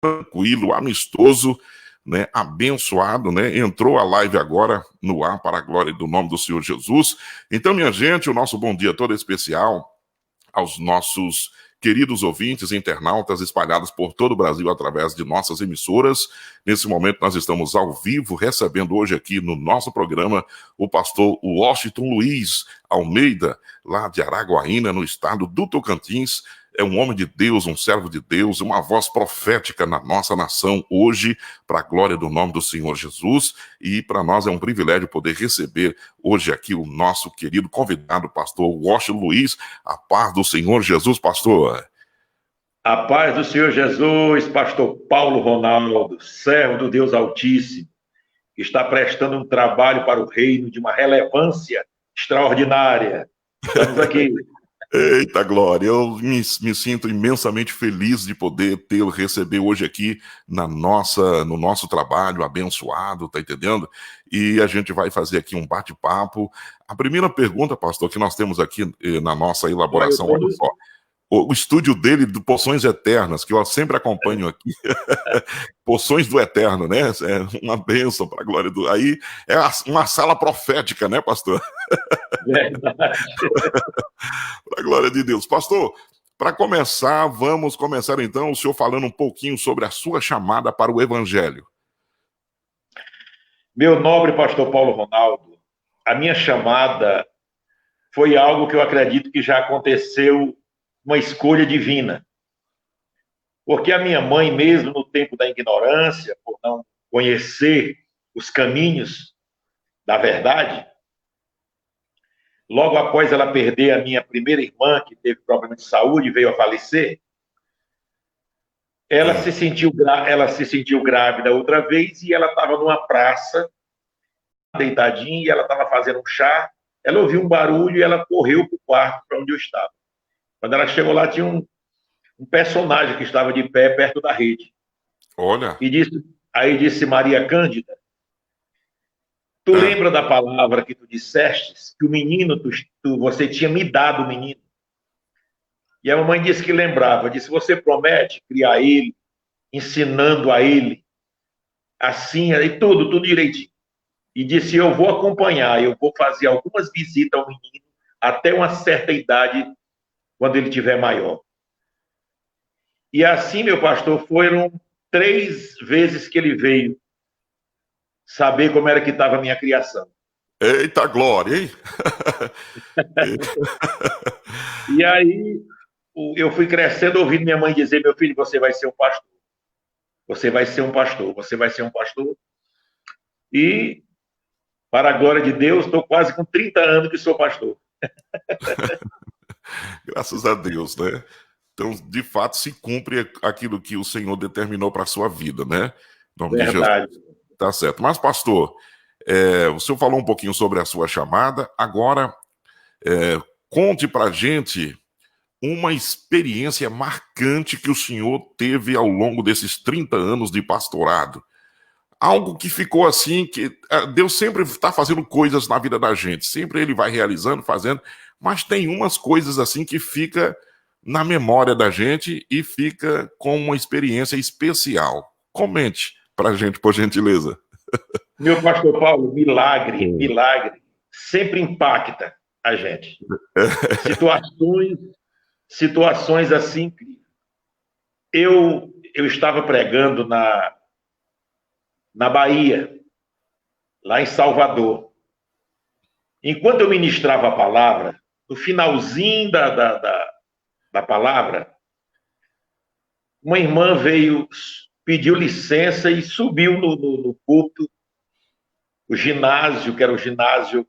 tranquilo, amistoso, né, abençoado, né? Entrou a live agora no ar para a glória do nome do Senhor Jesus. Então, minha gente, o nosso bom dia todo especial aos nossos queridos ouvintes, internautas espalhados por todo o Brasil através de nossas emissoras. Nesse momento nós estamos ao vivo, recebendo hoje aqui no nosso programa o pastor Washington Luiz Almeida, lá de Araguaína, no estado do Tocantins. É um homem de Deus, um servo de Deus, uma voz profética na nossa nação hoje, para a glória do nome do Senhor Jesus. E para nós é um privilégio poder receber hoje aqui o nosso querido convidado, pastor Washington Luiz. A paz do Senhor Jesus, pastor. A paz do Senhor Jesus, pastor Paulo Ronaldo, servo do Deus Altíssimo, que está prestando um trabalho para o reino de uma relevância extraordinária. Estamos aqui. Eita glória, eu me sinto imensamente feliz de poder tê-lo receber hoje aqui no nosso trabalho abençoado, tá entendendo? E a gente vai fazer aqui um bate-papo. A primeira pergunta, pastor, que nós temos aqui na nossa elaboração, olha só, o estúdio dele do Poções Eternas, que eu sempre acompanho aqui, Poções do Eterno, né? É uma bênção para a glória do... Aí é uma sala profética, né, pastor? Verdade. Para a glória de Deus. Pastor, para começar, vamos começar então o senhor falando um pouquinho sobre a sua chamada para o Evangelho. Meu nobre pastor Paulo Ronaldo, a minha chamada foi algo que eu acredito que já aconteceu, uma escolha divina. Porque a minha mãe, mesmo no tempo da ignorância, por não conhecer os caminhos da verdade, logo após ela perder a minha primeira irmã, que teve problema de saúde e veio a falecer, ela se sentiu grávida outra vez e ela estava numa praça, deitadinha, e ela estava fazendo um chá, ela ouviu um barulho e ela correu para o quarto para onde eu estava. Quando ela chegou lá, tinha um personagem que estava de pé perto da rede. Olha. Aí disse Maria Cândida, tu lembra da palavra que tu disseste, que o menino, você tinha me dado o menino? E a mamãe disse que lembrava, disse, você promete criar ele, ensinando a ele, assim, e tudo direitinho. E disse, eu vou acompanhar, eu vou fazer algumas visitas ao menino até uma certa idade, quando ele tiver maior. E assim, meu pastor, foram 3 vezes que ele veio saber como era que estava a minha criação. Eita glória, hein? E aí, eu fui crescendo ouvindo minha mãe dizer, meu filho, você vai ser um pastor. Você vai ser um pastor, você vai ser um pastor. E, para a glória de Deus, estou quase com 30 anos que sou pastor. Graças a Deus, né? Então, de fato, se cumpre aquilo que o Senhor determinou para a sua vida, né? Em nome Verdade. de Jesus. Tá certo. Mas, pastor, o senhor falou um pouquinho sobre a sua chamada. Agora, conte para gente uma experiência marcante que o senhor teve ao longo desses 30 anos de pastorado. Algo que ficou assim, que Deus sempre está fazendo coisas na vida da gente. Sempre Ele vai realizando, fazendo. Mas tem umas coisas assim que fica na memória da gente e fica com uma experiência especial. Comente para a gente, por gentileza. Meu pastor Paulo, milagre, sempre impacta a gente. Situações assim. Eu estava pregando na Bahia, lá em Salvador. Enquanto eu ministrava a palavra, no finalzinho da palavra, uma irmã pediu licença e subiu no púlpito. O ginásio, que era o ginásio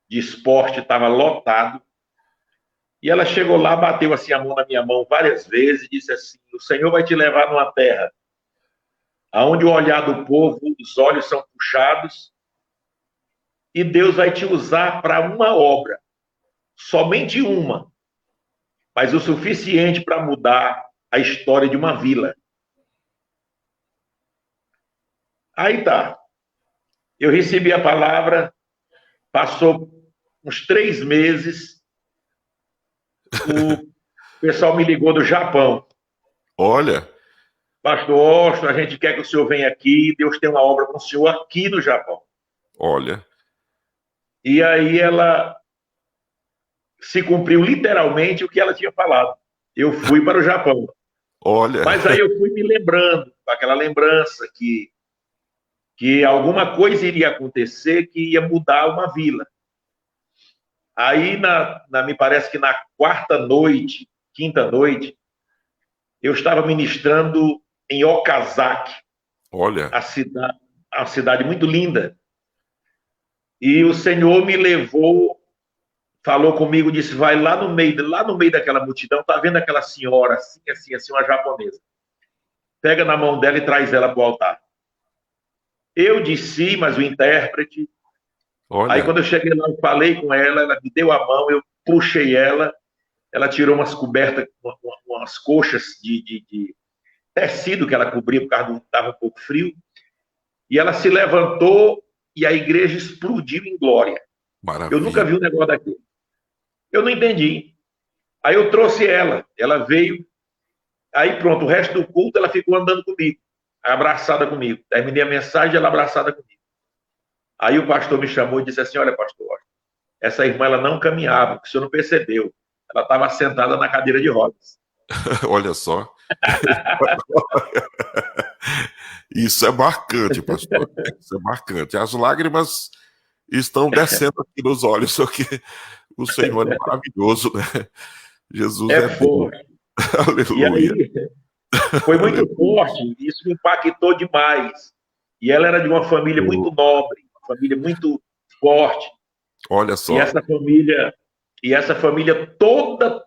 de esporte, estava lotado. E ela chegou lá, bateu assim a mão na minha mão várias vezes e disse assim, o Senhor vai te levar numa terra onde o olhar do povo, os olhos são puxados, e Deus vai te usar para uma obra, somente uma, mas o suficiente para mudar a história de uma vila. Aí tá. Eu recebi a palavra, passou uns 3 meses, o pessoal me ligou do Japão. Olha. pastor Austin, a gente quer que o senhor venha aqui, Deus tem uma obra com o senhor aqui no Japão. Olha. E aí ela se cumpriu literalmente o que ela tinha falado. Eu fui para o Japão. Olha. Mas aí eu fui me lembrando, aquela lembrança que alguma coisa iria acontecer que ia mudar uma vila. Aí, me parece que na quarta noite, quinta noite, eu estava ministrando em Okazaki, Olha. a cidade muito linda. E o Senhor me levou, falou comigo, disse, vai lá no meio daquela multidão, tá vendo aquela senhora, assim, uma japonesa. Pega na mão dela e traz ela para o altar. Eu disse, mas o intérprete... Olha. Aí, quando eu cheguei lá, eu falei com ela, ela me deu a mão, eu puxei ela tirou umas cobertas, umas coxas de tecido que ela cobria, por causa do que estava um pouco frio, e ela se levantou e a igreja explodiu em glória. Maravilha. Eu nunca vi um negócio daquele. Eu não entendi. Aí eu trouxe ela veio, aí pronto, o resto do culto ela ficou andando comigo, abraçada comigo. Terminei a mensagem, ela abraçada comigo. Aí o pastor me chamou e disse assim, olha, pastor, essa irmã ela não caminhava, porque o senhor não percebeu. Ela estava sentada na cadeira de rodas. Olha só. Isso é marcante, pastor. Isso é marcante. As lágrimas estão descendo aqui nos olhos, porque o Senhor é maravilhoso, né? Jesus é forte. Aleluia. E aí, foi muito forte, isso me impactou demais. E ela era de uma família muito nobre, uma família muito forte. Olha só. E essa família toda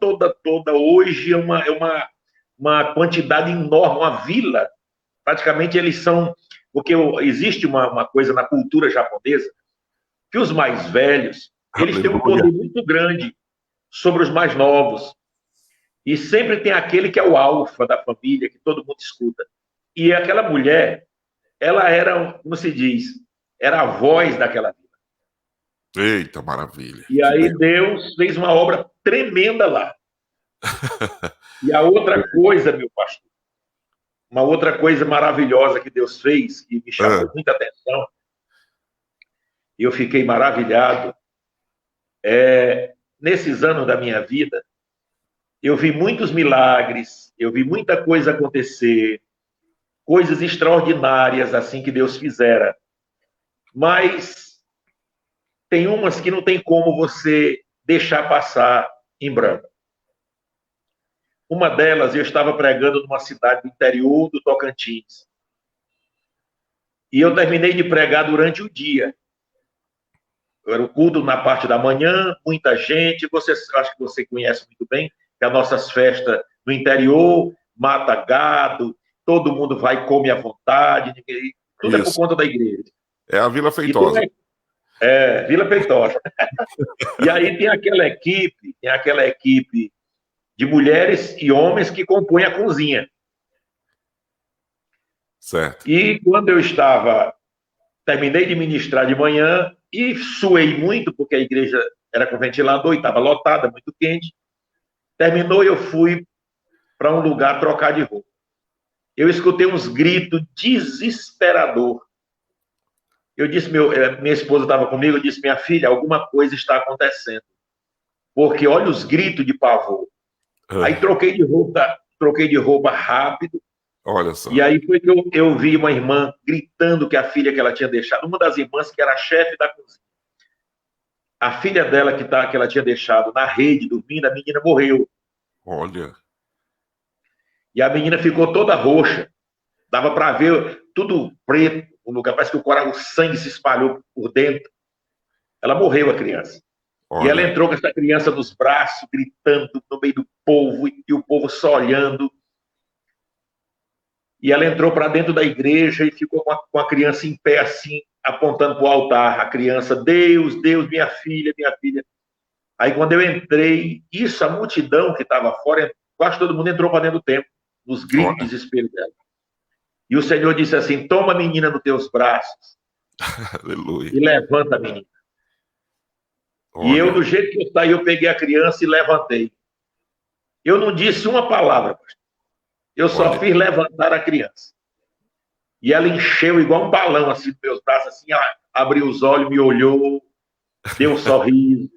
hoje é uma quantidade enorme, uma vila. Praticamente eles são... Porque existe uma coisa na cultura japonesa, que os mais velhos, eles têm um poder muito grande sobre os mais novos. E sempre tem aquele que é o alfa da família, que todo mundo escuta. E aquela mulher, ela era, como se diz, era a voz daquela vila. Eita, maravilha. E aí Deus fez uma obra tremenda lá. E a outra coisa, meu pastor, uma outra coisa maravilhosa que Deus fez, que me chamou muita atenção, e eu fiquei maravilhado, nesses anos da minha vida, eu vi muitos milagres, eu vi muita coisa acontecer, coisas extraordinárias assim que Deus fizera. Mas tem umas que não tem como você deixar passar em branco. Uma delas, eu estava pregando numa cidade do interior do Tocantins. E eu terminei de pregar durante o dia. Era o culto na parte da manhã, muita gente. Acho que você conhece muito bem, que as nossas festas no interior, mata gado, todo mundo vai e come à vontade, tudo é por conta da igreja. É a Vila Feitosa. Vila Feitosa. E aí tem aquela equipe de mulheres e homens que compõem a cozinha. Certo. E quando eu terminei de ministrar de manhã e suei muito, porque a igreja era com ventilador e estava lotada, muito quente. Terminou e eu fui para um lugar trocar de roupa. Eu escutei uns gritos desesperador. Eu disse, minha esposa estava comigo, eu disse, minha filha, alguma coisa está acontecendo. Porque olha os gritos de pavor. Aí troquei de roupa rápido. Olha só. E aí foi que eu vi uma irmã gritando que a filha que ela tinha deixado, uma das irmãs que era a chefe da cozinha, a filha dela que ela tinha deixado na rede dormindo, a menina morreu. Olha. E a menina ficou toda roxa. Dava para ver tudo preto no lugar. Parece que o sangue se espalhou por dentro. Ela morreu, a criança. Olha. E ela entrou com essa criança nos braços, gritando no meio do povo, e o povo só olhando. E ela entrou para dentro da igreja e ficou com a criança em pé, assim, apontando para o altar. A criança, Deus, Deus, minha filha, minha filha. Aí, quando eu entrei, a multidão que estava fora, quase todo mundo entrou para dentro do templo, nos gritos de desespero dela. E o Senhor disse assim, toma a menina nos teus braços. Aleluia. E levanta a menina. Olha. E eu, do jeito que eu saí, eu peguei a criança e levantei. Eu não disse uma palavra, pastor. Eu só Olha, fiz levantar a criança. E ela encheu igual um balão, assim, dos meus braços, assim, abriu os olhos, me olhou, deu um sorriso,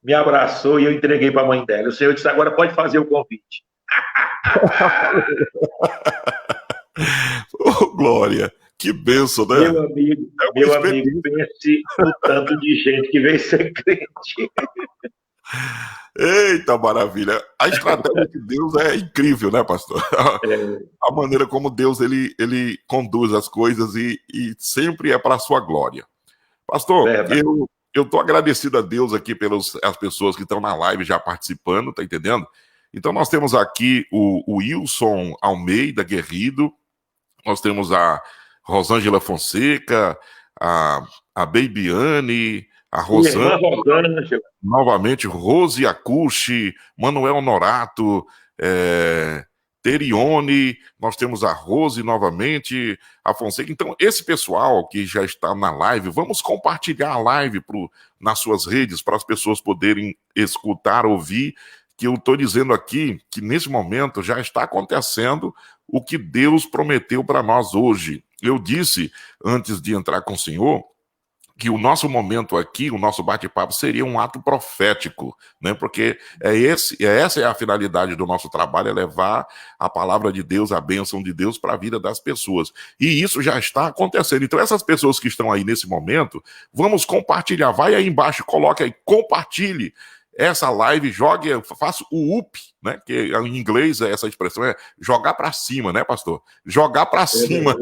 me abraçou e eu entreguei para a mãe dela. O Senhor disse, agora pode fazer o convite. oh, glória, que bênção, né? É uma Meu amigo, experiência. pense no tanto de gente que veio ser crente. Eita, maravilha. A estratégia de Deus é incrível, né, pastor? É, A maneira como Deus ele conduz as coisas e sempre é para a sua glória. Pastor, verdade. eu tô agradecido a Deus aqui pelas as pessoas que estão na live já participando, tá entendendo? Então nós temos aqui o Wilson Almeida Guerrido, nós temos a Rosângela Fonseca, a Babyane, a Minha Rosângela, irmã Rosângela, novamente Rose Acushi, Manuel Norato, é, Terione, nós temos a Rose novamente, a Fonseca. Então, esse pessoal que já está na live, vamos compartilhar a live nas suas redes para as pessoas poderem escutar, ouvir, que eu estou dizendo aqui que nesse momento já está acontecendo o que Deus prometeu para nós hoje. Eu disse, antes de entrar com o Senhor, que o nosso momento aqui, o nosso bate-papo seria um ato profético, né? Porque essa é a finalidade do nosso trabalho, é levar a palavra de Deus, a bênção de Deus para a vida das pessoas. E isso já está acontecendo. Então essas pessoas que estão aí nesse momento, vamos compartilhar. Vai aí embaixo, coloque aí, compartilhe essa live, jogue, faça o up, né? Que em inglês essa expressão é jogar para cima, né, pastor? Jogar para cima,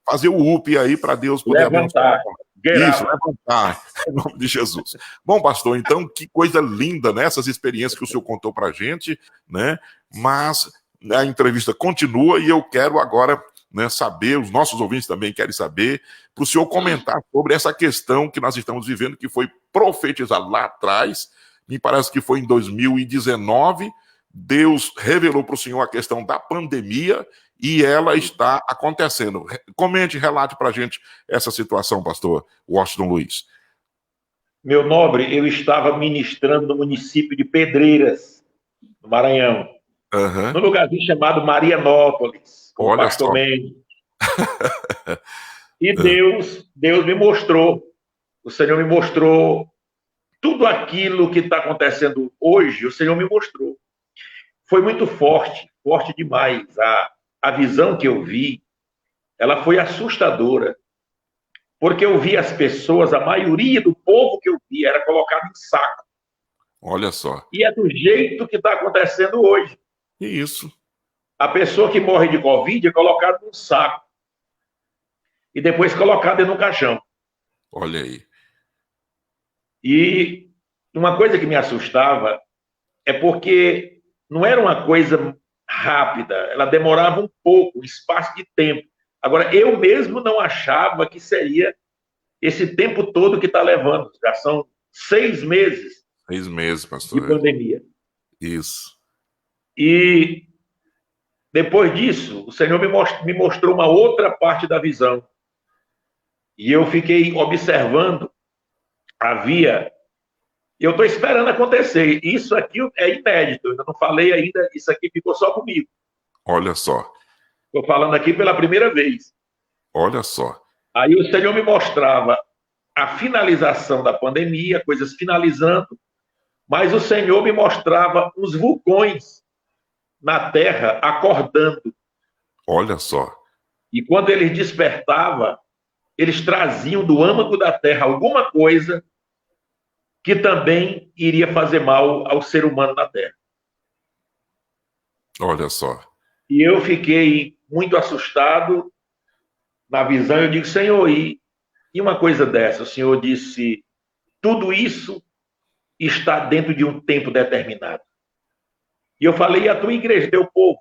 fazer o up aí para Deus poder abençoar. levantar, get Isso, up. levantar, em nome de Jesus. Bom, pastor, então, que coisa linda, né? Essas experiências que o senhor contou pra gente, né? Mas a entrevista continua e eu quero agora, né, saber, os nossos ouvintes também querem saber, para o senhor comentar sobre essa questão que nós estamos vivendo, que foi profetizada lá atrás, me parece que foi em 2019, Deus revelou para o senhor a questão da pandemia e ela está acontecendo. Comente, relate para a gente essa situação, pastor Washington Luiz. Meu nobre, eu estava ministrando no município de Pedreiras, no Maranhão, Uhum. num lugarzinho chamado Marianópolis, com o Olha pastor só. Mendes. E Deus me mostrou, o Senhor me mostrou tudo aquilo que está acontecendo hoje, o Senhor me mostrou. Foi muito forte, forte demais. A visão que eu vi, ela foi assustadora, porque eu vi as pessoas, a maioria do povo que eu vi era colocado em saco. Olha só. E é do jeito que está acontecendo hoje. E isso. A pessoa que morre de Covid é colocada num saco e depois colocada no caixão. Olha aí. E uma coisa que me assustava é porque não era uma coisa rápida, ela demorava um pouco, um espaço de tempo. Agora, eu mesmo não achava que seria esse tempo todo que está levando. Já são 6 meses 6 meses, de pastor. pandemia. Isso. E depois disso, o Senhor me mostrou uma outra parte da visão. E eu fiquei observando. Havia. Eu estou esperando acontecer. Isso aqui é inédito. Eu ainda não falei ainda. Isso aqui ficou só comigo. Olha só. Estou falando aqui pela primeira vez. Olha só. Aí o Senhor me mostrava a finalização da pandemia, coisas finalizando, mas o Senhor me mostrava os vulcões na terra acordando. Olha só. E quando eles despertavam, eles traziam do âmago da terra alguma coisa que também iria fazer mal ao ser humano na terra. Olha só. E eu fiquei muito assustado na visão. Eu digo, Senhor, e uma coisa dessa? O Senhor disse, tudo isso está dentro de um tempo determinado. E eu falei, a tua igreja, teu povo.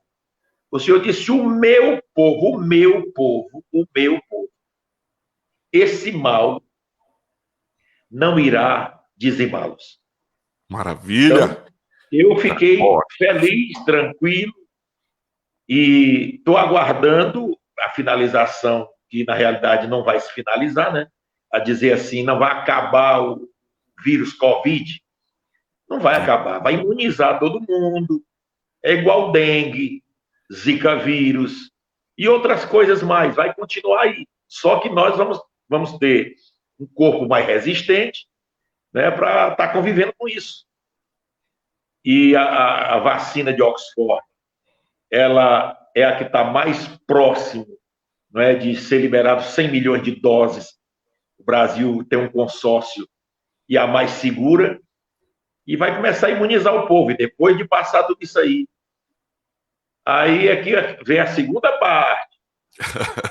O Senhor disse, o meu povo, o meu povo, o meu povo. Esse mal não irá dizimá-los. Maravilha. Então, eu fiquei feliz, tranquilo, e estou aguardando a finalização, que na realidade não vai se finalizar, né? A dizer assim, não vai acabar o vírus Covid. Não vai acabar, vai imunizar todo mundo. É igual dengue, Zika vírus e outras coisas mais. Vai continuar aí. Só que nós vamos ter um corpo mais resistente, né, para estar convivendo com isso. E a vacina de Oxford, ela é a que está mais próximo, não é, de ser liberado 100 milhões de doses. O Brasil tem um consórcio e a mais segura, e vai começar a imunizar o povo. E depois de passar tudo isso aí, aí aqui vem a segunda parte.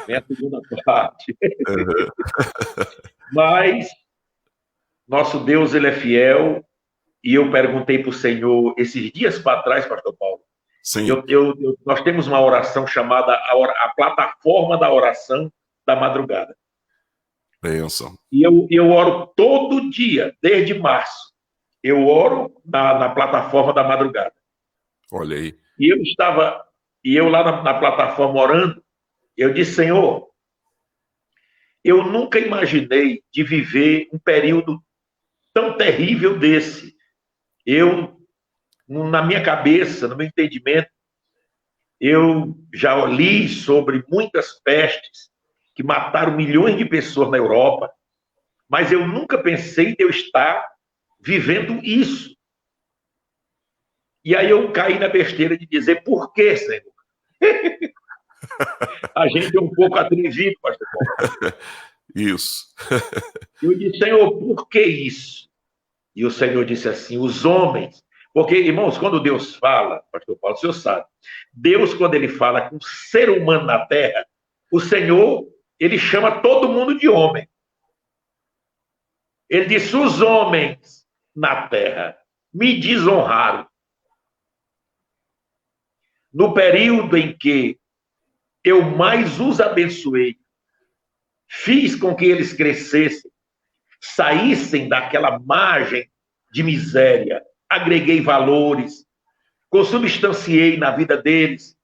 Vem a segunda parte. Mas nosso Deus, ele é fiel. E eu perguntei para o Senhor, esses dias para trás, pastor Paulo, Sim. Nós temos uma oração chamada a plataforma da oração da madrugada. Bênção. E eu oro todo dia, desde março. Eu oro na plataforma da madrugada. Olha aí. E eu lá na plataforma orando, eu disse, Senhor, eu nunca imaginei de viver um período tão terrível desse. Na minha cabeça, no meu entendimento, eu já li sobre muitas pestes que mataram milhões de pessoas na Europa, mas eu nunca pensei de eu estar vivendo isso. E aí eu caí na besteira de dizer, por quê, Senhor? A gente é um pouco atrevido, pastor Paulo. Isso. Eu disse, Senhor, por que isso? E o Senhor disse assim, os homens... Porque, irmãos, quando Deus fala, pastor Paulo, o senhor sabe, Deus, quando ele fala com o ser humano na terra, o Senhor, ele chama todo mundo de homem. Ele disse, os homens na terra me desonraram. No período em que eu mais os abençoei, fiz com que eles crescessem, saíssem daquela margem de miséria, agreguei valores, consubstanciei na vida deles,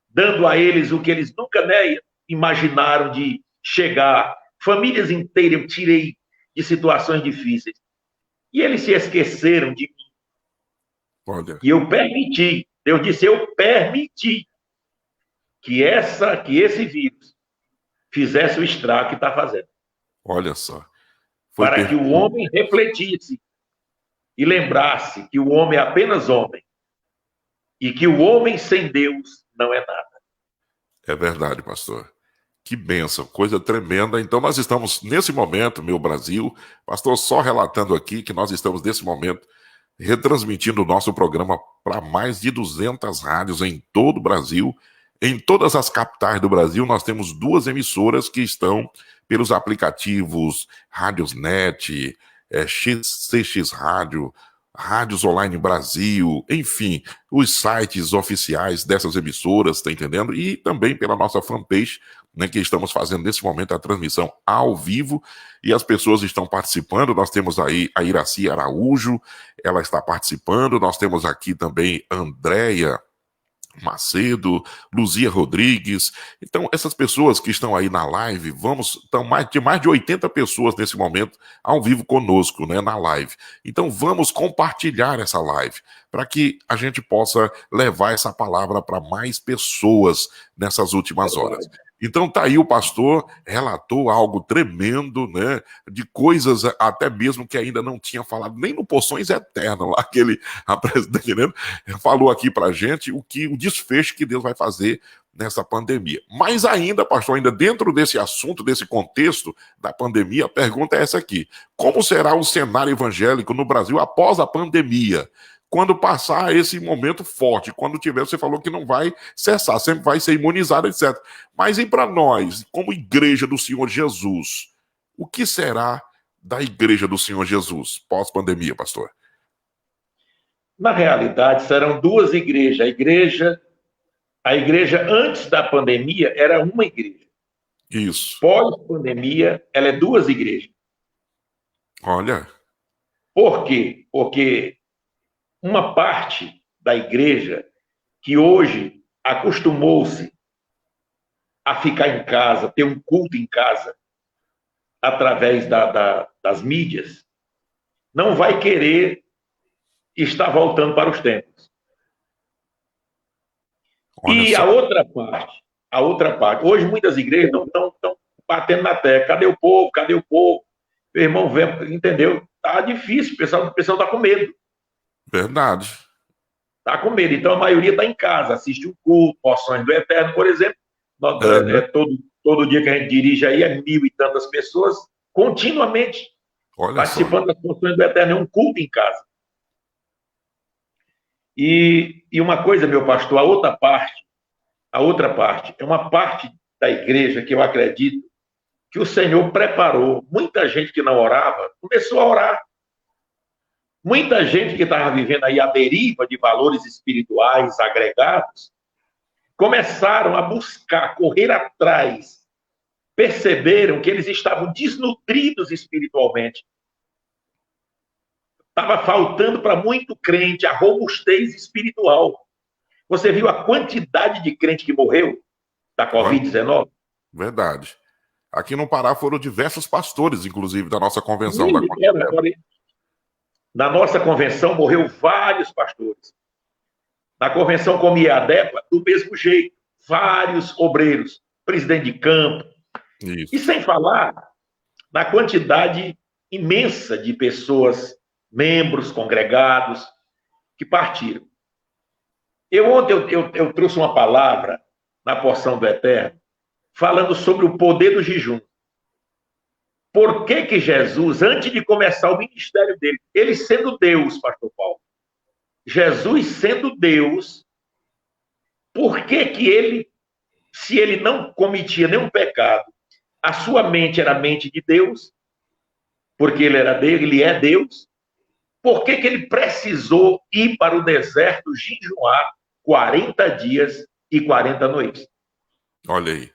dando a eles o que eles nunca, né, imaginaram de chegar. Famílias inteiras eu tirei de situações difíceis. E eles se esqueceram de mim. Olha. E eu permiti, Deus disse, eu permiti que esse vírus fizesse o estrago que está fazendo. Olha só. Para que o homem refletisse e lembrasse que o homem é apenas homem e que o homem sem Deus não é nada. É verdade, pastor. Que bênção, coisa tremenda. Então nós estamos nesse momento, meu Brasil, pastor, só relatando aqui que nós estamos nesse momento retransmitindo o nosso programa para mais de 200 rádios em todo o Brasil. Em todas as capitais do Brasil, nós temos 2 emissoras que estão pelos aplicativos Radiosnet, CX Rádio, Rádios Online Brasil, enfim, os sites oficiais dessas emissoras, tá entendendo? E também pela nossa fanpage, né, que estamos fazendo nesse momento a transmissão ao vivo, e as pessoas estão participando. Nós temos aí a Iraci Araújo, ela está participando, nós temos aqui também a Andréia Macedo, Luzia Rodrigues. Então, essas pessoas que estão aí na live, estão mais de 80 pessoas nesse momento ao vivo conosco, né, na live. Então, vamos compartilhar essa live para que a gente possa levar essa palavra para mais pessoas nessas últimas horas. Então tá aí, o pastor relatou algo tremendo, né, de coisas até mesmo que ainda não tinha falado, nem no Poções Eternas, lá que ele falou aqui pra gente o desfecho que Deus vai fazer nessa pandemia. Mas ainda, pastor, ainda dentro desse assunto, desse contexto da pandemia, a pergunta é essa aqui: como será o cenário evangélico no Brasil após a pandemia? Quando passar esse momento forte, quando tiver, você falou que não vai cessar, sempre vai ser imunizado, etc. Mas e para nós, como igreja do Senhor Jesus, o que será da igreja do Senhor Jesus pós-pandemia, pastor? Na realidade, serão 2 igrejas. A igreja antes da pandemia era uma igreja. Isso. Pós-pandemia, ela é 2 igrejas. Olha. Por quê? Porque uma parte da igreja que hoje acostumou-se a ficar em casa, ter um culto em casa, através das mídias, não vai querer estar voltando para os templos. Olha E só. a outra parte, hoje muitas igrejas não estão batendo na tecla, cadê o povo, cadê o povo? Meu irmão, vem, entendeu? Tá difícil, o pessoal tá com medo. Verdade. Está com medo. Então a maioria está em casa, assiste um culto, Porções do Eterno, por exemplo. Aham. Todo dia que a gente dirige aí, é 1.000 e tantas pessoas, continuamente Olha só. participando das Porções do Eterno. É um culto em casa. E uma coisa, meu pastor, a outra parte, é uma parte da igreja que eu acredito que o Senhor preparou. Muita gente que não orava começou a orar. Muita gente que estava vivendo aí a deriva de valores espirituais agregados começaram a buscar, correr atrás, perceberam que eles estavam desnutridos espiritualmente. Estava faltando para muito crente a robustez espiritual. Você viu a quantidade de crente que morreu da Olha, Covid-19? verdade. Aqui no Pará foram diversos pastores, inclusive, da nossa convenção da Na nossa convenção morreu vários pastores. Na convenção com IADEPA, do mesmo jeito, vários obreiros, presidente de campo. Isso. E sem falar na quantidade imensa de pessoas, membros, congregados, que partiram. Ontem eu trouxe uma palavra na Porção do Eterno, falando sobre o poder do jejum. Por que Jesus, antes de começar o ministério dele, ele sendo Deus, pastor Paulo, Jesus sendo Deus, por que ele, se ele não cometia nenhum pecado, a sua mente era a mente de Deus, porque ele era Deus, ele é Deus, por que ele precisou ir para o deserto jejuar 40 dias e 40 noites? Olha aí.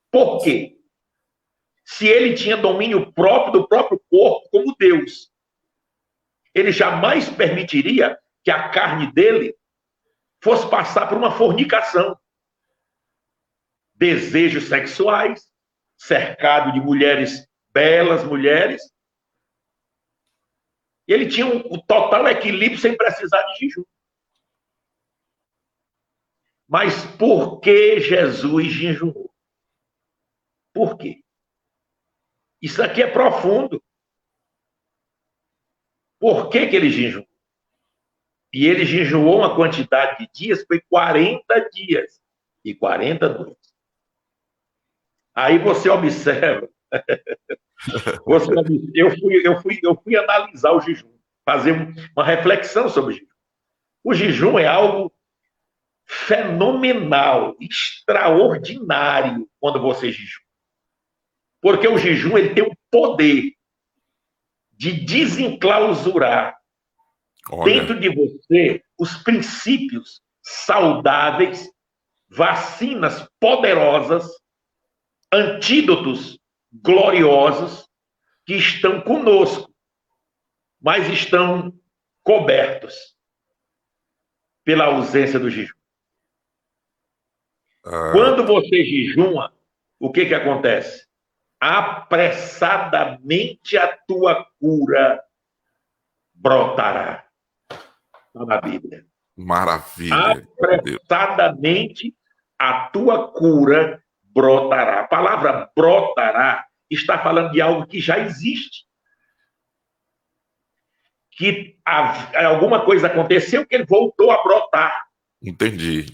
Por quê? Se ele tinha domínio próprio do próprio corpo como Deus, ele jamais permitiria que a carne dele fosse passar por uma fornicação. Desejos sexuais, cercado de mulheres, belas mulheres. Ele tinha o total equilíbrio sem precisar de jejum. Mas por que Jesus jejuou? Por quê? Isso aqui é profundo. Por que ele jejuou? E ele jejuou uma quantidade de dias, foi 40 dias e 40 noites. Aí você observa, eu fui analisar o jejum, fazer uma reflexão sobre o jejum. O jejum é algo fenomenal, extraordinário quando você jejum. Porque o jejum ele tem o poder de desenclausurar dentro de você os princípios saudáveis, vacinas poderosas, antídotos gloriosos que estão conosco, mas estão cobertos pela ausência do jejum. Quando você jejuma, o que acontece? Apressadamente a tua cura brotará. Está na Bíblia. Maravilha. Apressadamente a tua cura brotará. A palavra brotará está falando de algo que já existe. Que alguma coisa aconteceu que ele voltou a brotar. Entendi.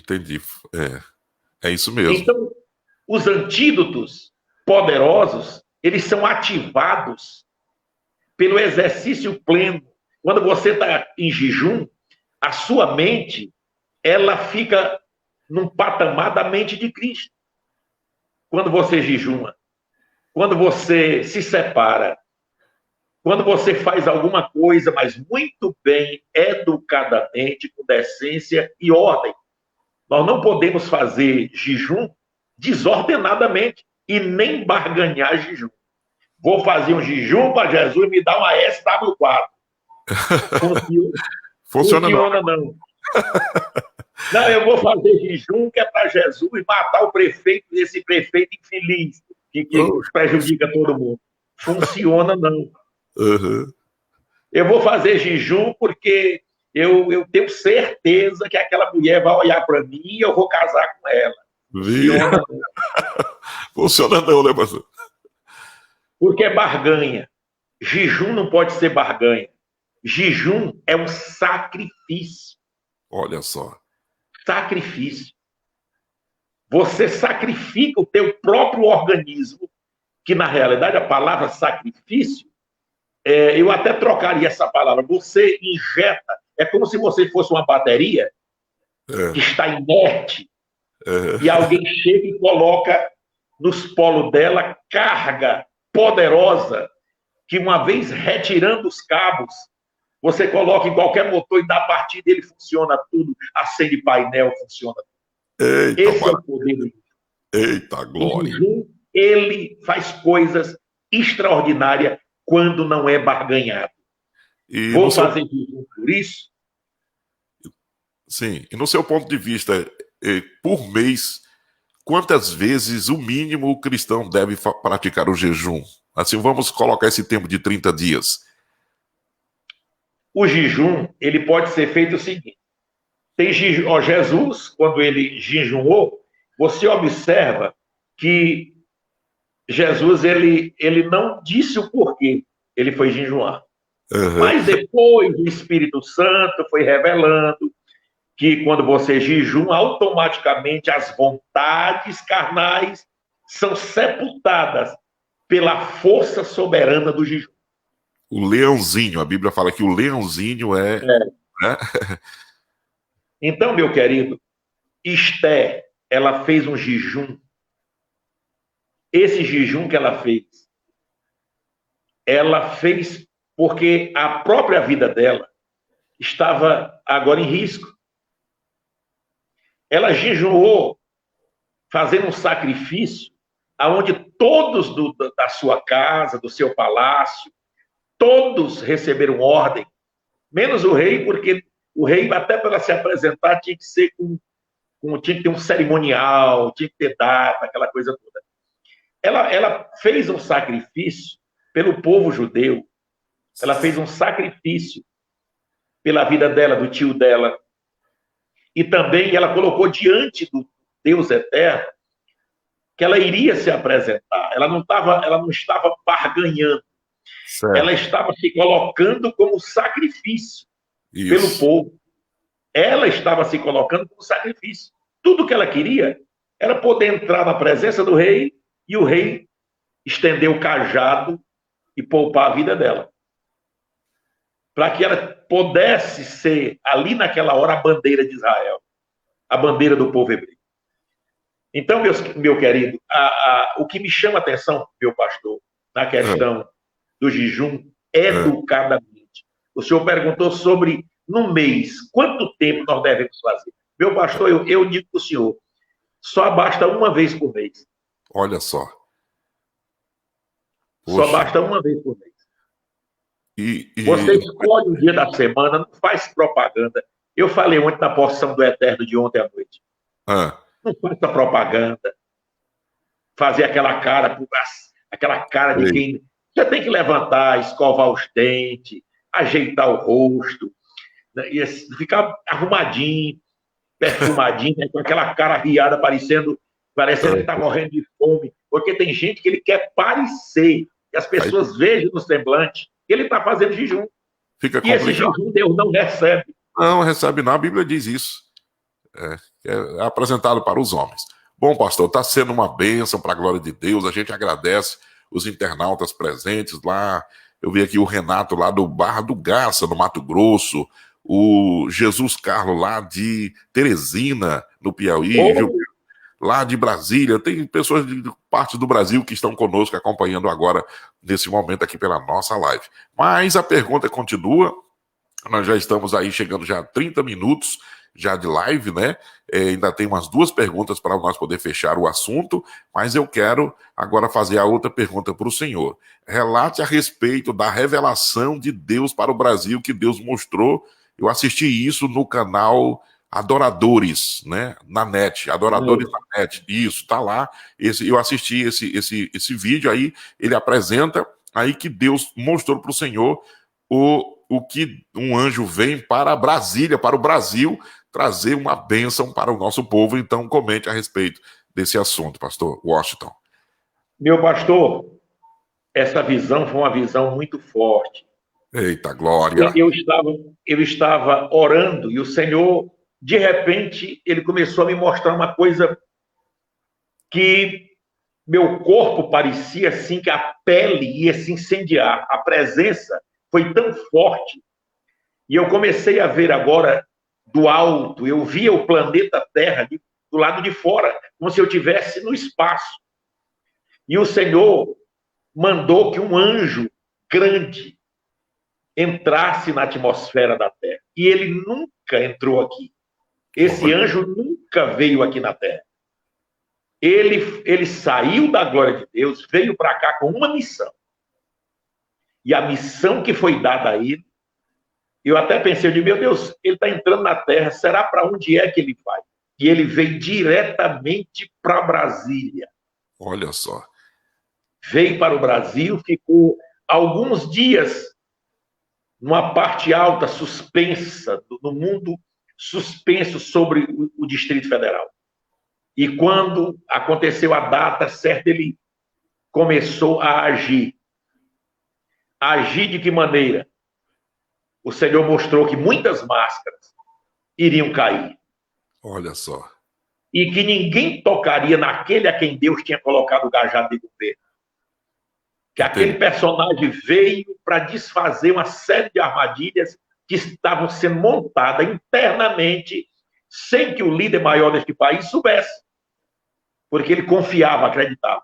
É isso mesmo. Então, os antídotos poderosos, eles são ativados pelo exercício pleno. Quando você está em jejum, a sua mente, ela fica num patamar da mente de Cristo. Quando você jejuma, quando você se separa, quando você faz alguma coisa, mas muito bem, educadamente, com decência e ordem. Nós não podemos fazer jejum desordenadamente e nem barganhar jejum. Vou fazer um jejum para Jesus me dar uma SW4. Funciona não. Não, eu vou fazer jejum que é para Jesus matar o prefeito, esse prefeito infeliz, que prejudica todo mundo. Funciona não. Uhum. Eu vou fazer jejum porque eu tenho certeza que aquela mulher vai olhar para mim e eu vou casar com ela. Funciona. Funciona não, né, pastor? Porque é barganha. Jejum não pode ser barganha. Jejum é um sacrifício. Olha só. Sacrifício. Você sacrifica o teu próprio organismo, que na realidade a palavra sacrifício, eu até trocaria essa palavra. Você injeta, é como se você fosse uma bateria que está inerte, e alguém chega e coloca nos polos dela carga poderosa, que uma vez retirando os cabos, você coloca em qualquer motor e dá partida, ele funciona tudo, acende painel, funciona tudo. Eita, esse é o poder do jejum. Eita, glória. O jejum, ele faz coisas extraordinárias quando não é barganhado. Vou fazer jejum por isso? Sim, e no seu ponto de vista, por mês, quantas vezes o mínimo o cristão deve praticar o jejum? Assim, vamos colocar esse tempo de 30 dias. O jejum, ele pode ser feito o seguinte. Tem jejum, Jesus, quando ele jejuou, você observa que Jesus, ele não disse o porquê ele foi jejuar. Mas depois o Espírito Santo foi revelando que quando você jejuma, automaticamente as vontades carnais são sepultadas pela força soberana do jejum. O leãozinho, a Bíblia fala que o leãozinho é... Né? Então, meu querido, Esther, ela fez um jejum. Esse jejum que ela fez porque a própria vida dela estava agora em risco. Ela jejuou fazendo um sacrifício aonde todos da sua casa, do seu palácio, todos receberam ordem, menos o rei, porque o rei, até para se apresentar, tinha que ser tinha que ter um cerimonial, tinha que ter data, aquela coisa toda. Ela fez um sacrifício pelo povo judeu, ela fez um sacrifício pela vida dela, do tio dela, e também ela colocou diante do Deus eterno que ela iria se apresentar. Ela não estava barganhando. Certo. Ela estava se colocando como sacrifício pelo povo. Ela estava se colocando como sacrifício. Tudo que ela queria era poder entrar na presença do rei e o rei estender o cajado e poupar a vida dela. Para que ela pudesse ser, ali naquela hora, a bandeira de Israel, a bandeira do povo hebreu. Então, meu querido, o que me chama a atenção, meu pastor, na questão do jejum, educadamente. O senhor perguntou sobre, no mês, quanto tempo nós devemos fazer? Meu pastor, eu digo para o senhor, só basta uma vez por mês. Olha só. Poxa. Só basta uma vez por mês. E... Você escolhe o dia da semana, não faz propaganda. Eu falei ontem na porção do Eterno de ontem à noite. Não faça propaganda. Fazer aquela cara de quem... Você tem que levantar, escovar os dentes, ajeitar o rosto, né, e ficar arrumadinho, perfumadinho, né, com aquela cara riada, parecendo que está morrendo de fome. Porque tem gente que ele quer parecer, que as pessoas vejam no semblante que ele está fazendo jejum. Fica complicado. E esse jejum Deus não recebe. Não recebe não, a Bíblia diz isso. É apresentado para os homens. Bom, pastor, está sendo uma bênção para a glória de Deus, a gente agradece os internautas presentes lá. Eu vi aqui o Renato lá do Barra do Garça, no Mato Grosso, o Jesus Carlos lá de Teresina, no Piauí, lá de Brasília. Tem pessoas de parte do Brasil que estão conosco acompanhando agora, nesse momento aqui pela nossa live. Mas a pergunta continua, nós já estamos aí chegando já a 30 minutos já de live, né? Ainda tem umas 2 perguntas para nós poder fechar o assunto, mas eu quero agora fazer a outra pergunta para o senhor. Relate a respeito da revelação de Deus para o Brasil que Deus mostrou. Eu assisti isso no canal Adoradores, né? Na net, Adoradores na net. Isso, tá lá. Eu assisti esse vídeo aí, ele apresenta aí que Deus mostrou para o senhor o o que um anjo vem para Brasília, para o Brasil, trazer uma bênção para o nosso povo. Então, comente a respeito desse assunto, pastor Washington. Meu pastor, essa visão foi uma visão muito forte. Eita, glória! Eu estava orando e o Senhor, de repente, ele começou a me mostrar uma coisa que meu corpo parecia assim que a pele ia se incendiar. A presença foi tão forte. E eu comecei a ver agora do alto, eu via o planeta Terra do lado de fora, como se eu estivesse no espaço. E o Senhor mandou que um anjo grande entrasse na atmosfera da Terra. E ele nunca entrou aqui. Esse anjo nunca veio aqui na Terra. Ele saiu da glória de Deus, veio para cá com uma missão. E a missão que foi dada a ele, eu até pensei, eu disse, meu Deus, ele está entrando na Terra, será para onde é que ele vai? E ele veio diretamente para Brasília. Olha só. Veio para o Brasil, ficou alguns dias numa parte alta, suspensa, no mundo suspenso sobre o Distrito Federal. E quando aconteceu a data certa, ele começou a agir. Agir de que maneira? O Senhor mostrou que muitas máscaras iriam cair. Olha só. E que ninguém tocaria naquele a quem Deus tinha colocado o cajado de governo. Que aquele personagem veio para desfazer uma série de armadilhas que estavam sendo montadas internamente sem que o líder maior deste país soubesse. Porque ele confiava, acreditava.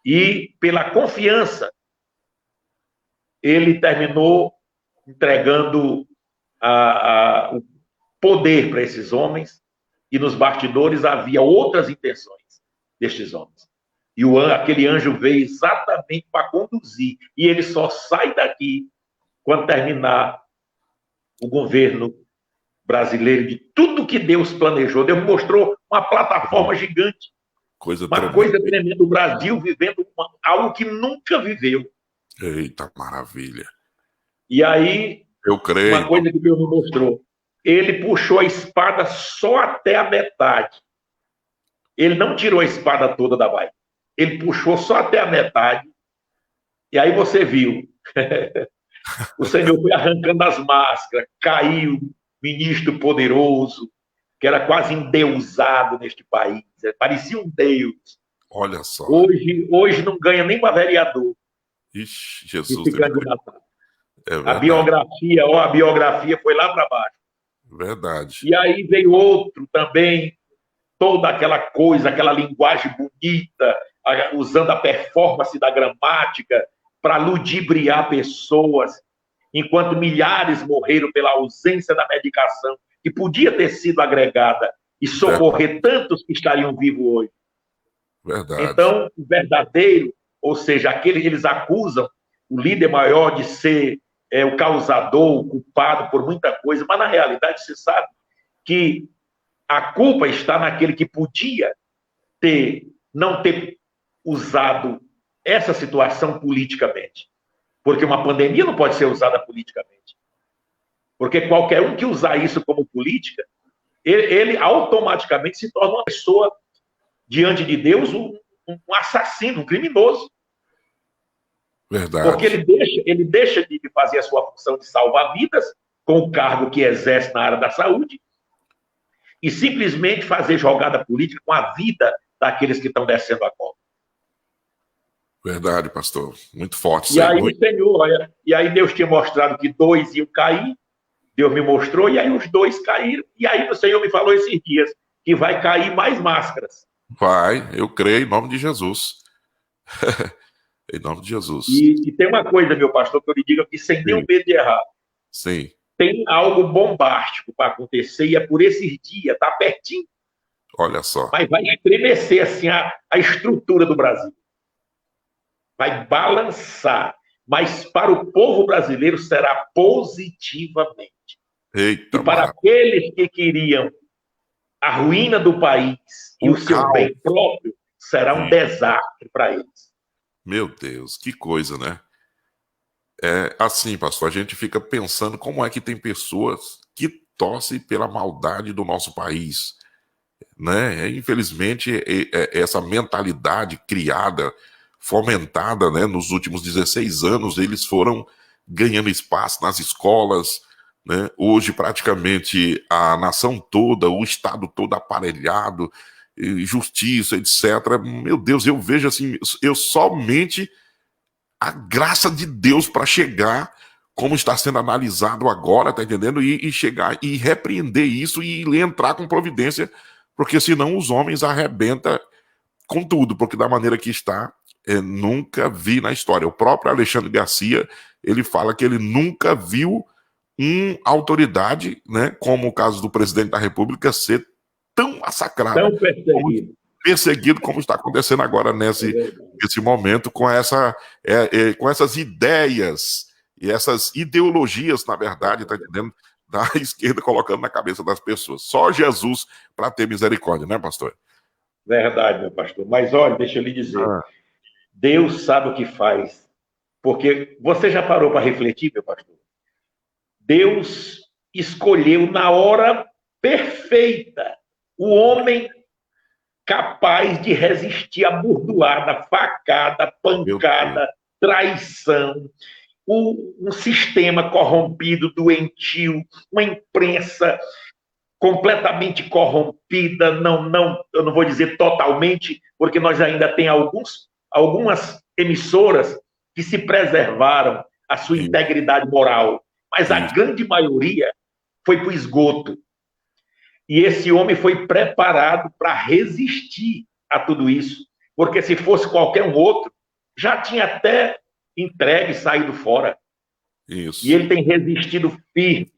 E, pela confiança, ele terminou entregando o poder para esses homens, e nos bastidores havia outras intenções destes homens. E aquele anjo veio exatamente para conduzir, e ele só sai daqui quando terminar o governo brasileiro, de tudo que Deus planejou. Deus mostrou uma plataforma gigante. Uma coisa tremenda, o Brasil vivendo algo que nunca viveu. Eita, maravilha. E aí, eu creio, uma coisa que Deus me mostrou, ele puxou a espada só até a metade. Ele não tirou a espada toda da Bahia. Ele puxou só até a metade. E aí você viu. O Senhor foi arrancando as máscaras, caiu ministro poderoso, que era quase endeusado neste país, parecia um deus. Olha só. Hoje não ganha nem para vereador. Ixi, Jesus. A biografia foi lá para baixo. Verdade. E aí veio outro também, toda aquela coisa, aquela linguagem bonita, usando a performance da gramática para ludibriar pessoas, enquanto milhares morreram pela ausência da medicação que podia ter sido agregada e socorrer tantos que estariam vivos hoje. Verdade. Então, o verdadeiro, ou seja, aquele que eles acusam o líder maior de ser o causador, o culpado por muita coisa, mas na realidade você sabe que a culpa está naquele que podia não ter usado essa situação politicamente. Porque uma pandemia não pode ser usada politicamente. Porque qualquer um que usar isso como política, ele automaticamente se torna uma pessoa, diante de Deus, um assassino, um criminoso. Verdade. Porque ele deixa de fazer a sua função de salvar vidas, com o cargo que exerce na área da saúde, e simplesmente fazer jogada política com a vida daqueles que estão descendo a cola. Verdade, pastor. Muito forte. E aí o Senhor, e aí Deus tinha mostrado que 2 iam cair, Deus me mostrou, e aí os 2 caíram, e aí o Senhor me falou esses dias que vai cair mais máscaras. Vai, eu creio, em nome de Jesus. Em nome de Jesus. E tem uma coisa, meu pastor, que eu lhe digo aqui sem nenhum medo de errar. Sim. Tem algo bombástico para acontecer, e é por esses dias, está pertinho. Olha só. Mas vai estremecer assim, a estrutura do Brasil. Vai balançar. Mas para o povo brasileiro será positivamente. Eita, e para aqueles que queriam a ruína do país e o seu bem próprio, será um desastre para eles. Meu Deus, que coisa, né? Assim, pastor, a gente fica pensando como é que tem pessoas que torcem pela maldade do nosso país, né? Infelizmente, essa mentalidade criada, fomentada, né, nos últimos 16 anos, eles foram ganhando espaço nas escolas, né? Hoje, praticamente, a nação toda, o Estado todo aparelhado, justiça, etc. Meu Deus, eu vejo assim, eu somente a graça de Deus para chegar, como está sendo analisado agora, tá entendendo? E chegar e repreender isso e entrar com providência, porque senão os homens arrebentam com tudo, porque da maneira que está, nunca vi na história. O próprio Alexandre Garcia, ele fala que ele nunca viu uma autoridade, né, como o caso do presidente da República, ser tão massacrada, Tão perseguido. perseguido como está acontecendo agora nesse momento, com essas ideias e essas ideologias, na verdade, tá entendendo? Da esquerda colocando na cabeça das pessoas. Só Jesus para ter misericórdia, né, pastor? Verdade, meu pastor. Mas olha, deixa eu lhe dizer, Ah, Deus sabe o que faz. Porque você já parou para refletir, meu pastor? Deus escolheu na hora perfeita o homem capaz de resistir à burdoada, facada, meu Deus. pancada, traição, um sistema corrompido, doentio, uma imprensa completamente corrompida, eu não vou dizer totalmente, porque nós ainda tem algumas emissoras que se preservaram a sua Isso, integridade moral, mas a isso, grande maioria foi para o esgoto. E esse homem foi preparado para resistir a tudo isso, porque se fosse qualquer um outro, já tinha até entregue, saído fora. E isso. ele tem resistido firme.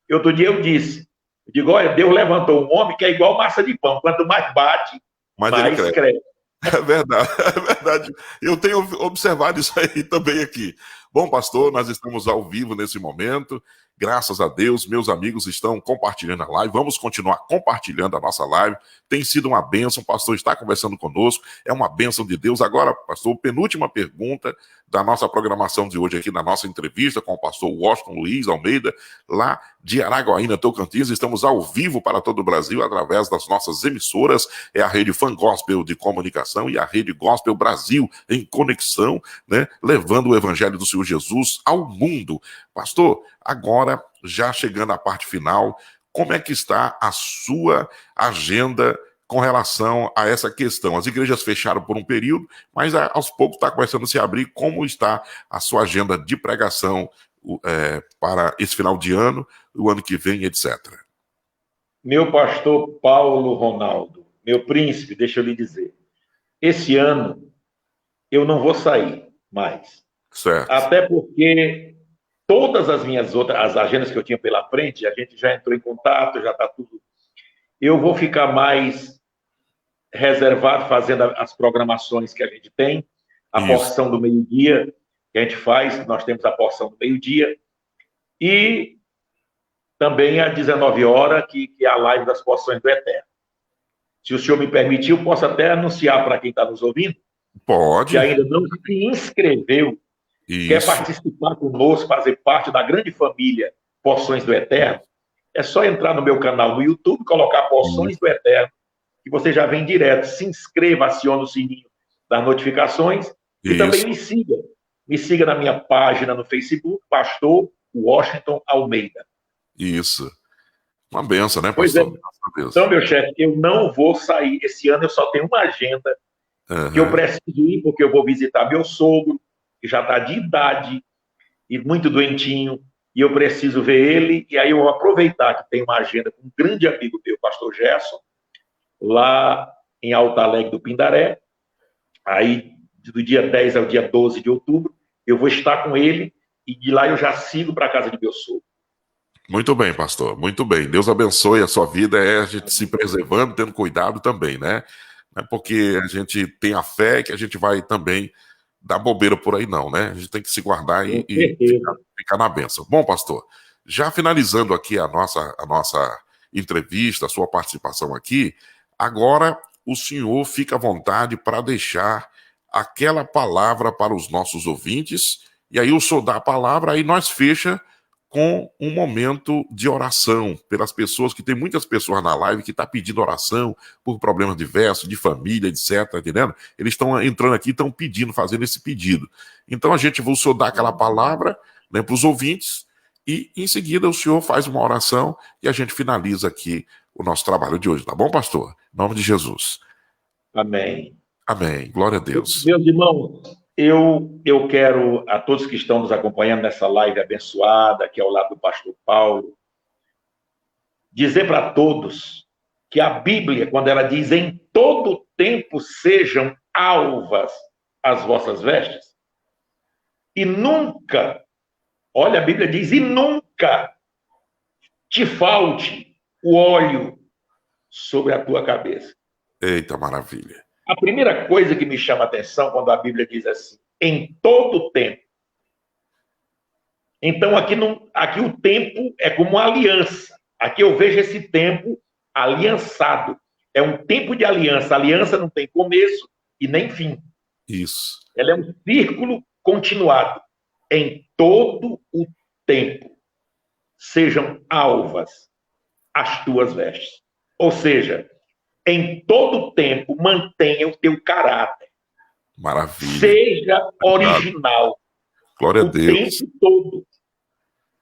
E outro dia eu digo, olha, Deus levantou um homem que é igual massa de pão. Quanto mais bate, Mas ele mais cresce. cresce. É verdade, é verdade. Eu tenho observado isso aí também aqui. Bom, pastor, nós estamos ao vivo nesse momento. Graças a Deus, meus amigos estão compartilhando a live. Vamos continuar compartilhando a nossa live. Tem sido uma bênção, o pastor está conversando conosco. É uma bênção de Deus. Agora, pastor, penúltima pergunta da nossa programação de hoje aqui, na nossa entrevista com o pastor Washington Luiz Almeida, lá de Araguaína, Tocantins. Estamos ao vivo para todo o Brasil através das nossas emissoras. É a Rede Fan Gospel de Comunicação e a Rede Gospel Brasil em Conexão, né? Levando o Evangelho do Senhor Jesus ao mundo. Pastor, agora, já chegando à parte final, como é que está a sua agenda com relação a essa questão? As igrejas fecharam por um período, mas aos poucos está começando a se abrir. Como está a sua agenda de pregação para esse final de ano, o ano que vem, etc.? Meu pastor Paulo Ronaldo, meu príncipe, deixa eu lhe dizer, esse ano eu não vou sair mais. Certo. Até porque todas as minhas outras, as agendas que eu tinha pela frente, a gente já entrou em contato, já está tudo. Eu vou ficar mais reservado fazendo as programações que a gente tem, a Isso, porção do meio-dia que a gente faz, nós temos a porção do meio-dia, e também às 19 horas, que é a live das porções do Eterno. Se o senhor me permitir, eu posso até anunciar para quem está nos ouvindo, que pode. ainda não se inscreveu, quer Isso, participar conosco, fazer parte da grande família Porções do Eterno, é só entrar no meu canal no YouTube, colocar Porções isso, do Eterno, que você já vem direto. Se inscreva, acione o sininho das notificações e também isso, me siga. Me siga na minha página no Facebook, Pastor Washington Almeida. isso. Uma benção, né, Pois é. pastor? Graças a Então, Deus. meu chefe, eu não vou sair. Esse ano eu só tenho uma agenda que eu Uhum. preciso ir, porque eu vou visitar meu sogro, que já está de idade e muito doentinho, e eu preciso ver ele, e aí eu vou aproveitar que tem uma agenda com um grande amigo meu, pastor Gerson, lá em Alto Alegre do Pindaré. Aí, do dia 10 ao dia 12 de outubro, eu vou estar com ele, e de lá eu já sigo para a casa de meu sogro. Muito bem, pastor. Muito bem. Deus abençoe a sua vida. É a gente se preservando, tendo cuidado também, né? Não é porque a gente tem a fé que a gente vai também dar bobeira por aí, não, né? A gente tem que se guardar Com e certeza. ficar na bênção. Bom, pastor, já finalizando aqui a nossa entrevista, a sua participação aqui, agora o senhor fica à vontade para deixar aquela palavra para os nossos ouvintes E aí o senhor dá a palavra, aí nós fecha com um momento de oração pelas pessoas, que tem muitas pessoas na live que estão pedindo oração por problemas diversos, de família, etc, tá entendendo? Eles estão entrando aqui, estão pedindo, fazendo esse pedido. Então o senhor dá aquela palavra, né, para os ouvintes, e em seguida o senhor faz uma oração e a gente finaliza aqui o nosso trabalho de hoje, tá bom, pastor? Em nome de Jesus. Amém. Amém. Glória a Deus. Meus irmãos, eu quero a todos que estão nos acompanhando nessa live abençoada, que é ao lado do pastor Paulo, dizer para todos que a Bíblia, quando ela diz em todo tempo sejam alvas as vossas vestes, e nunca, olha, a Bíblia diz, e nunca te falte o óleo sobre a tua cabeça. Eita, maravilha. A primeira coisa que me chama a atenção quando a Bíblia diz assim, em todo tempo. Então, aqui o tempo é como uma aliança. Aqui eu vejo esse tempo aliançado. É um tempo de aliança. A aliança não tem começo e nem fim. Isso. Ela é um círculo continuado. Em todo o tempo sejam alvas as tuas vestes. Ou seja, em todo tempo, mantenha o teu caráter. Maravilha. Seja original. Glória a Deus. O tempo todo.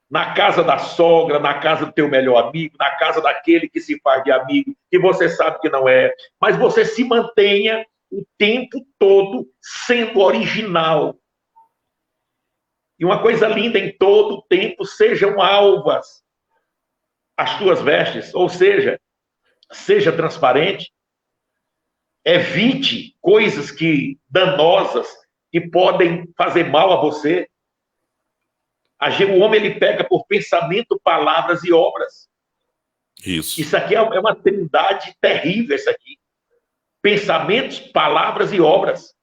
Na casa da sogra, na casa do teu melhor amigo, na casa daquele que se faz de amigo, que você sabe que não é. Mas você se mantenha o tempo todo sendo original. E uma coisa linda, em todo tempo, sejam alvas as tuas vestes. Ou seja, seja transparente, evite coisas danosas que podem fazer mal a você. O homem ele peca por pensamento, palavras e obras. Isso aqui é uma trindade terrível, isso aqui. Pensamentos, palavras e obras.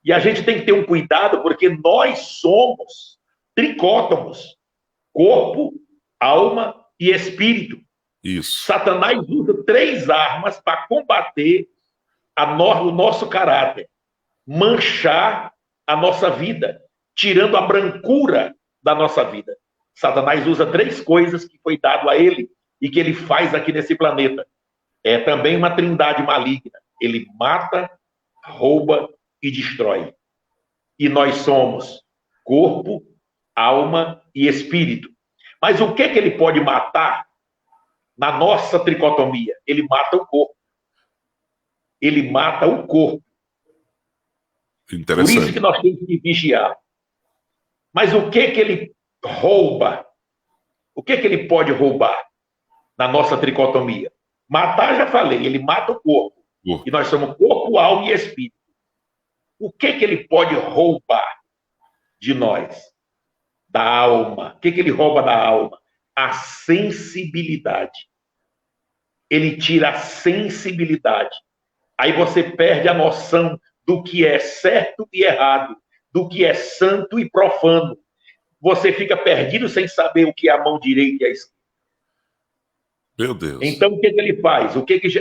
E a gente tem que ter um cuidado, porque nós somos tricótomos. Corpo, alma e espírito. Isso. Satanás usa 3 armas para combater o nosso caráter, manchar a nossa vida, tirando a brancura da nossa vida. Satanás usa 3 coisas que foi dado a ele e que ele faz aqui nesse planeta. É também uma trindade maligna. Ele mata, rouba e destrói. E nós somos corpo, alma e espírito. Mas o que ele pode matar? Na nossa tricotomia, ele mata o corpo. Ele mata o corpo. Interessante. Por isso que nós temos que vigiar. Mas o que ele rouba? O que ele pode roubar na nossa tricotomia? Matar, já falei, ele mata o corpo. E nós somos corpo, alma e espírito. O que ele pode roubar de nós? Da alma. O que ele rouba da alma? A sensibilidade. Ele tira a sensibilidade. Aí você perde a noção do que é certo e errado, do que é santo e profano. Você fica perdido sem saber o que é a mão direita e a esquerda. Meu Deus. Então, o que ele faz?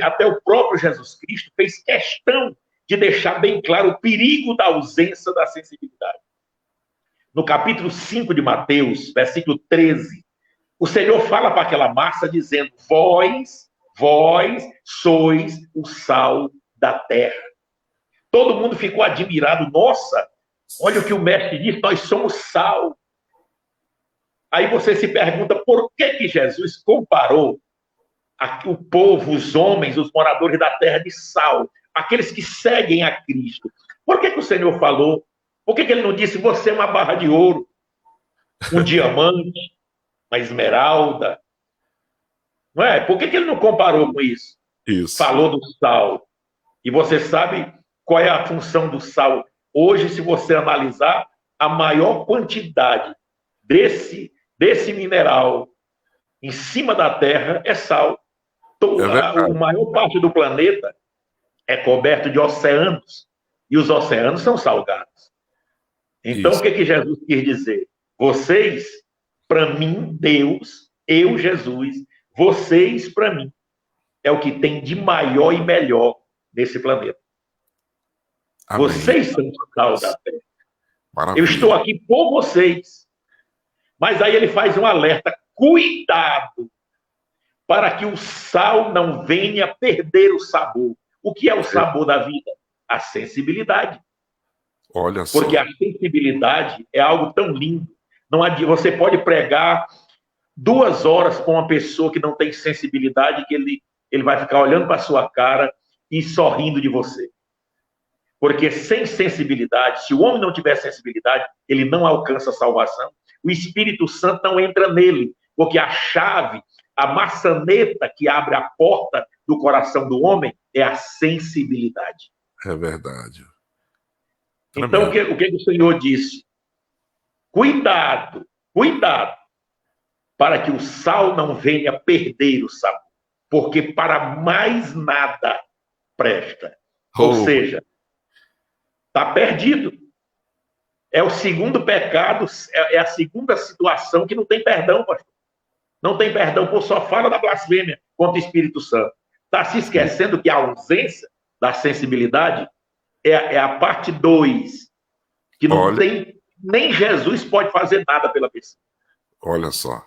Até o próprio Jesus Cristo fez questão de deixar bem claro o perigo da ausência da sensibilidade. No capítulo 5 de Mateus, versículo 13, o Senhor fala para aquela massa dizendo: vós sois o sal da terra. Todo mundo ficou admirado. Nossa, olha o que o mestre diz, nós somos sal. Aí você se pergunta por que Jesus comparou o povo, os homens, os moradores da terra de sal, aqueles que seguem a Cristo. Por que o Senhor falou? Por que ele não disse, você é uma barra de ouro, um diamante, uma esmeralda? Não é? Por que ele não comparou com isso? Falou do sal. E você sabe qual é a função do sal? Hoje, se você analisar, a maior quantidade desse mineral em cima da terra é sal. A maior parte do planeta é coberto de oceanos. E os oceanos são salgados. Então, o que Jesus quis dizer? Vocês, para mim, Deus, eu, Jesus, vocês, para mim, é o que tem de maior e melhor nesse planeta. Amém. Vocês são o sal da terra. Maravilha. Eu estou aqui por vocês. Mas aí ele faz um alerta: cuidado, para que o sal não venha perder o sabor. O que é o sabor da vida? A sensibilidade. Olha só. Porque a sensibilidade é algo tão lindo. Não adianta, você pode pregar 2 horas com uma pessoa que não tem sensibilidade, que ele vai ficar olhando para a sua cara e sorrindo de você. Porque sem sensibilidade, se o homem não tiver sensibilidade, ele não alcança a salvação. O Espírito Santo não entra nele, porque a chave, a maçaneta que abre a porta do coração do homem é a sensibilidade. É verdade. Então, o que o Senhor disse? Cuidado, cuidado, para que o sal não venha perder o sabor, porque para mais nada presta. Ou seja, está perdido. É o segundo pecado, é a segunda situação que não tem perdão, pastor. Não tem perdão, por só fala da blasfêmia contra o Espírito Santo. Está se esquecendo que a ausência da sensibilidade é a parte 2, que não tem, nem Jesus pode fazer nada pela pessoa. Olha só.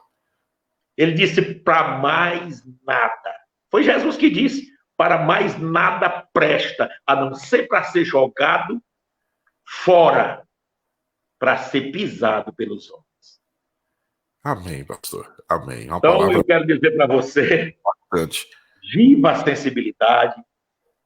Ele disse para mais nada. Foi Jesus que disse, para mais nada presta, a não ser para ser jogado fora, para ser pisado pelos homens. Amém, pastor. Amém. Uma então, palavra... eu quero dizer para você, bastante. Viva a sensibilidade,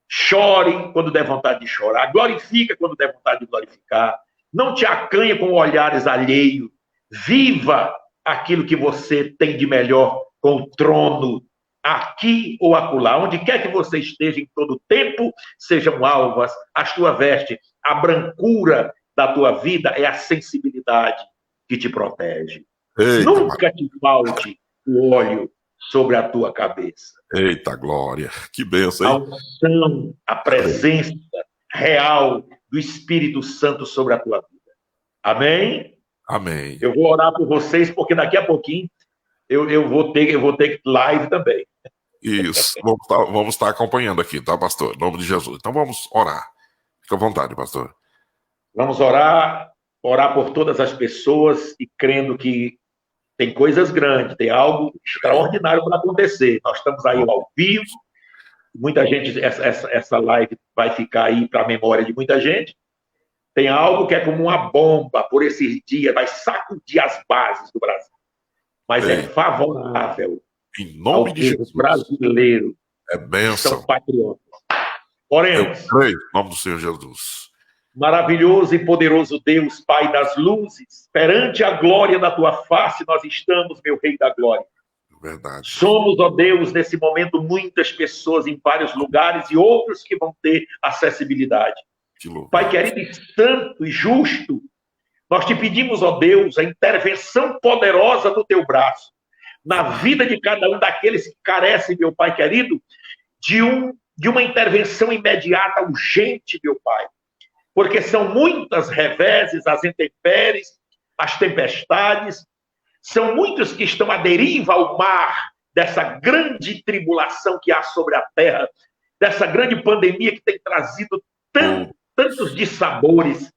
chore quando der vontade de chorar, glorifica quando der vontade de glorificar, não te acanhe com olhares alheios, viva aquilo que você tem de melhor com o trono, aqui ou acolá, onde quer que você esteja em todo tempo, sejam alvas as tuas vestes, a brancura da tua vida é a sensibilidade que te protege. Eita, nunca te falte o óleo sobre a tua cabeça. Eita glória, que bênção, hein? A unção, a presença real do Espírito Santo sobre a tua vida. Amém? Amém. Eu vou orar por vocês, porque daqui a pouquinho eu vou ter live também. Isso, vamos estar acompanhando aqui, tá, pastor? Em nome de Jesus. Então vamos orar. Fica à vontade, pastor. Vamos orar por todas as pessoas e crendo que tem coisas grandes, tem algo extraordinário para acontecer. Nós estamos aí ao vivo, muita gente, essa live vai ficar aí para a memória de muita gente. Tem algo que é como uma bomba por esses dias, vai sacudir as bases do Brasil. Mas é favorável em nome de Jesus brasileiro. É bênção. São patriotas. Oremos. Eu creio, em nome do Senhor Jesus. Maravilhoso e poderoso Deus, Pai das luzes, perante a glória da tua face nós estamos, meu Rei da glória. Verdade. Somos, ó Deus, nesse momento, muitas pessoas em vários lugares e outros que vão ter acessibilidade. Pai querido e santo e justo, nós te pedimos, ó Deus, a intervenção poderosa do teu braço na vida de cada um daqueles que carecem, meu Pai querido, de uma intervenção imediata, urgente, meu Pai. Porque são muitas reveses, as intempéries, as tempestades, são muitos que estão à deriva ao mar dessa grande tribulação que há sobre a terra, dessa grande pandemia que tem trazido tantos dissabores.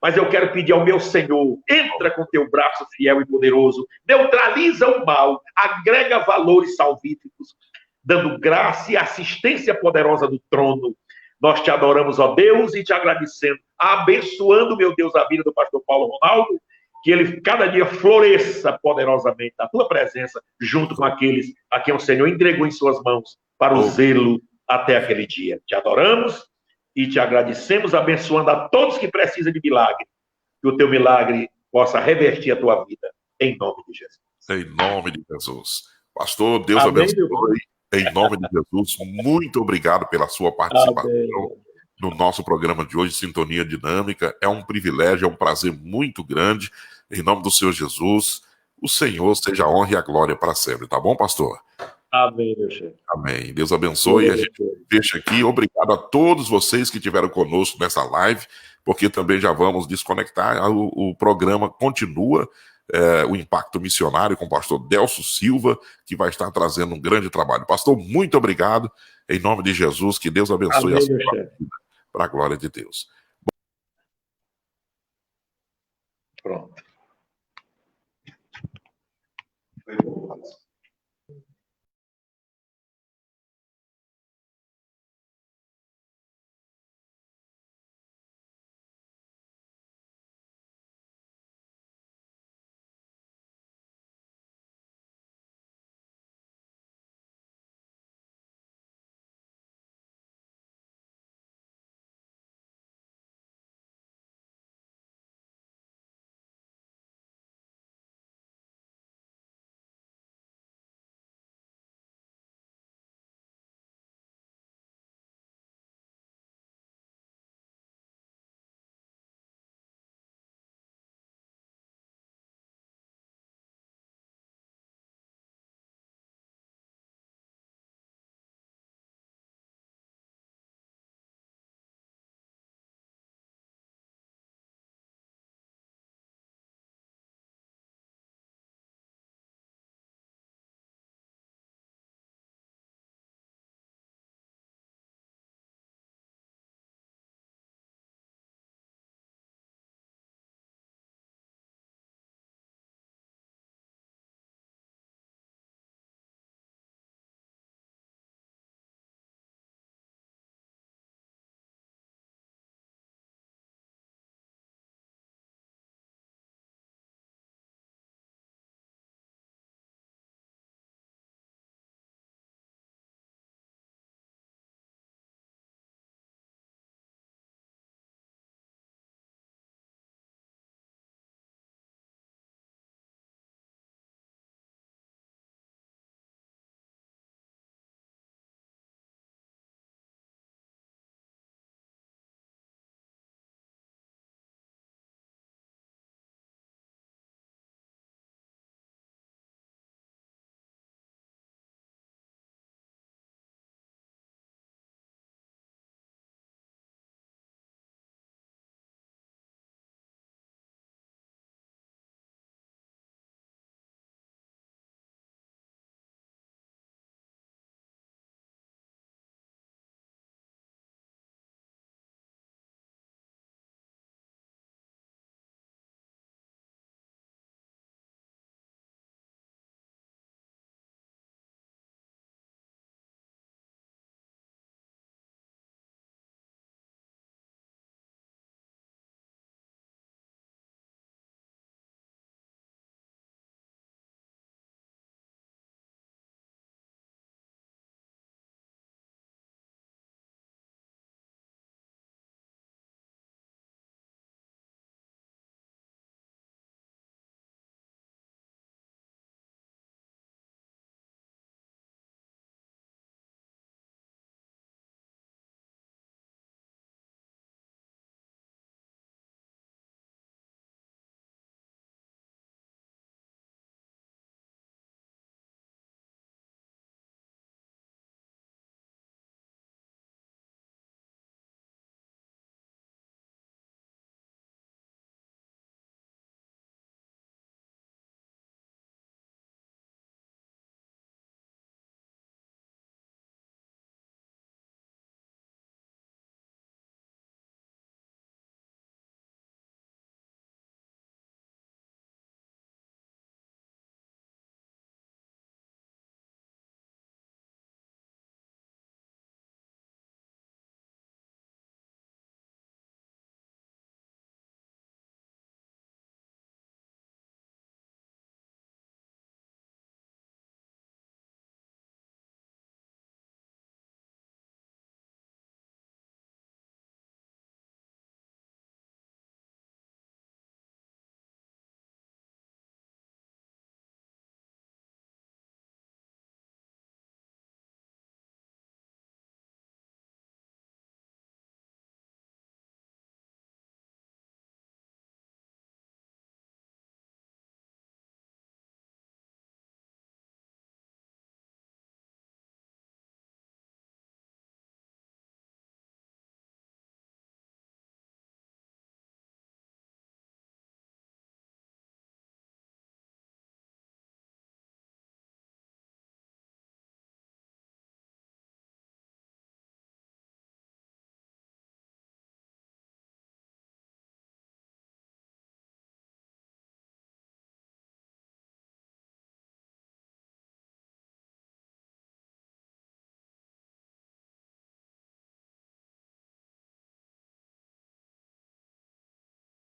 Mas eu quero pedir ao meu Senhor, entra com teu braço fiel e poderoso, neutraliza o mal, agrega valores salvíficos, dando graça e assistência poderosa do trono. Nós te adoramos, ó Deus, e te agradecendo, abençoando, meu Deus, a vida do pastor Paulo Ronaldo, que ele cada dia floresça poderosamente na tua presença, junto com aqueles a quem o Senhor entregou em suas mãos para o zelo até aquele dia. Te adoramos e te agradecemos, abençoando a todos que precisam de milagre, que o teu milagre possa revertir a tua vida, em nome de Jesus. Em nome de Jesus. Pastor, Deus abençoe. Em nome de Jesus, muito obrigado pela sua participação no nosso programa de hoje, Sintonia Dinâmica. É um privilégio, é um prazer muito grande. Em nome do Senhor Jesus, o Senhor seja a honra e a glória para sempre. Tá bom, pastor? Amém, meu chefe. Amém. Deus abençoe. A gente deixa aqui. Obrigado a todos vocês que estiveram conosco nessa live, porque também já vamos desconectar. O programa continua. O Impacto Missionário com o pastor Delcio Silva, que vai estar trazendo um grande trabalho. Pastor, muito obrigado, em nome de Jesus, que Deus abençoe a sua vida, para a glória de Deus.